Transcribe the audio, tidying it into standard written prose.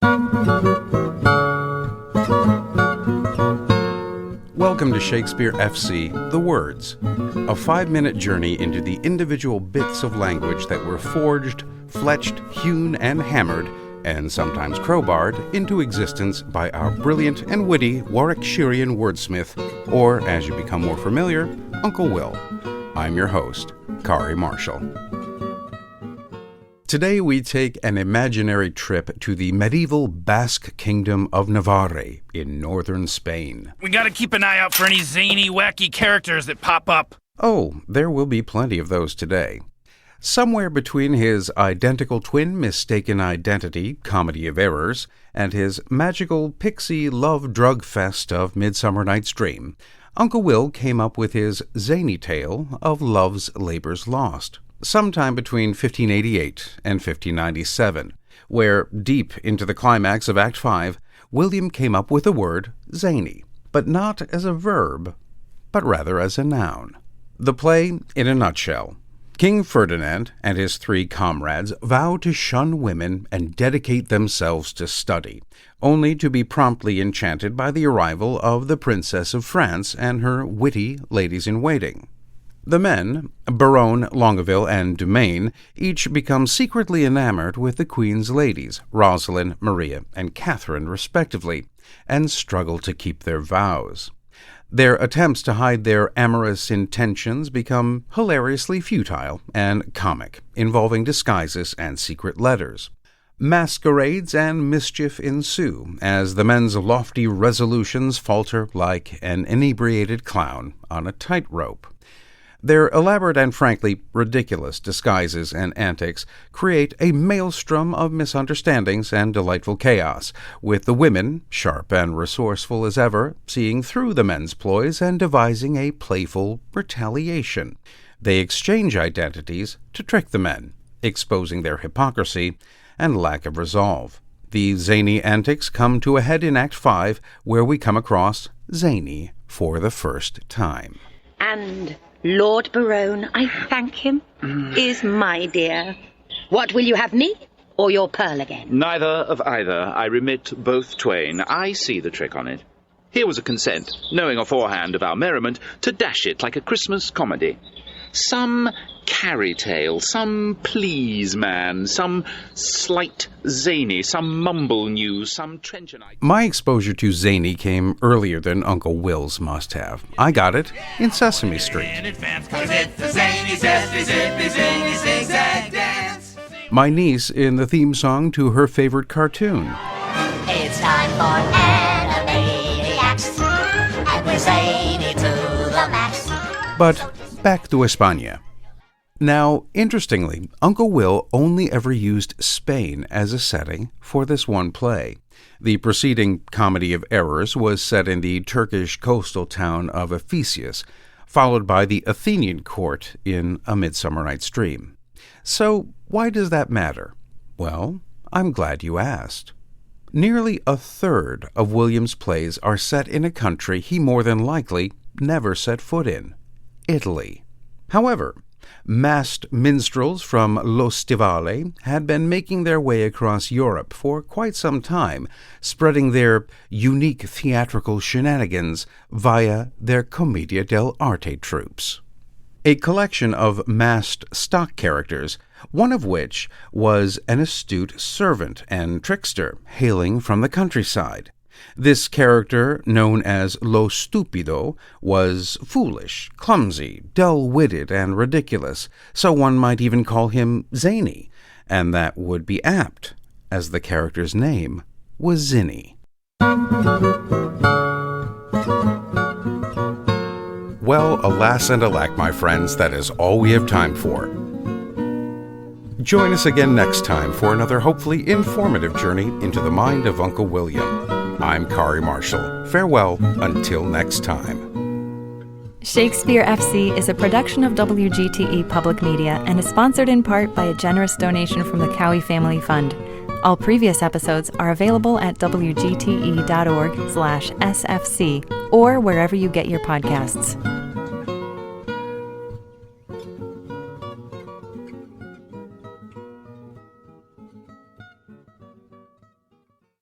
Welcome to Shakespeare FC, The Words, a 5-minute journey into the individual bits of language that were forged, fletched, hewn, and hammered, and sometimes crowbarred, into existence by our brilliant and witty Warwickshirean wordsmith, or, as you become more familiar, Uncle Will. I'm your host, Kari Marshall. Today we take an imaginary trip to the medieval Basque Kingdom of Navarre in northern Spain. We gotta keep an eye out for any zany, wacky characters that pop up. Oh, there will be plenty of those today. Somewhere between his identical twin mistaken identity, Comedy of Errors, and his magical pixie love drug fest of Midsummer Night's Dream, Uncle Will came up with his zany tale of Love's Labours Lost, sometime between 1588 and 1597, where, deep into the climax of Act 5, William came up with the word zany, but not as a verb, but rather as a noun. The play, in a nutshell: King Ferdinand and his 3 comrades vow to shun women and dedicate themselves to study, only to be promptly enchanted by the arrival of the Princess of France and her witty ladies-in-waiting. The men, Baron Longueville and Dumaine, each become secretly enamored with the Queen's ladies, Rosalind, Maria, and Catherine, respectively, and struggle to keep their vows. Their attempts to hide their amorous intentions become hilariously futile and comic, involving disguises and secret letters. Masquerades and mischief ensue as the men's lofty resolutions falter like an inebriated clown on a tightrope. Their elaborate and frankly ridiculous disguises and antics create a maelstrom of misunderstandings and delightful chaos, with the women, sharp and resourceful as ever, seeing through the men's ploys and devising a playful retaliation. They exchange identities to trick the men, exposing their hypocrisy and lack of resolve. The zany antics come to a head in Act 5, where we come across Zany for the first time. And Lord Baron, I thank him, is my dear. What will you have, me or your pearl again? Neither of either. I remit both twain. I see the trick on it. Here was a consent, knowing aforehand of our merriment, to dash it like a Christmas comedy. Some carry tale, some please man, some slight zany, some mumble news, some trenchant... My exposure to zany came earlier than Uncle Will's must have. I got it in Sesame Street. My niece in the theme song to her favorite cartoon. It's time for Animaniacs, and we're zany to the max. But back to España. Now, interestingly, Uncle Will only ever used Spain as a setting for this one play. The preceding Comedy of Errors was set in the Turkish coastal town of Ephesus, followed by the Athenian court in A Midsummer Night's Dream. So, why does that matter? Well, I'm glad you asked. Nearly a third of William's plays are set in a country he more than likely never set foot in: Italy. However, masked minstrels from Lo Stivale had been making their way across Europe for quite some time, spreading their unique theatrical shenanigans via their Commedia dell'arte troupes. A collection of masked stock characters, one of which was an astute servant and trickster hailing from the countryside. This character, known as Lo Stupido, was foolish, clumsy, dull-witted, and ridiculous, so one might even call him zany, and that would be apt, as the character's name was Ziny. Well, alas and alack, my friends, that is all we have time for. Join us again next time for another hopefully informative journey into the mind of Uncle William. I'm Kari Marshall. Farewell until next time. Shakespeare FC is a production of WGTE Public Media and is sponsored in part by a generous donation from the Cowie Family Fund. All previous episodes are available at wgte.org/sfc or wherever you get your podcasts.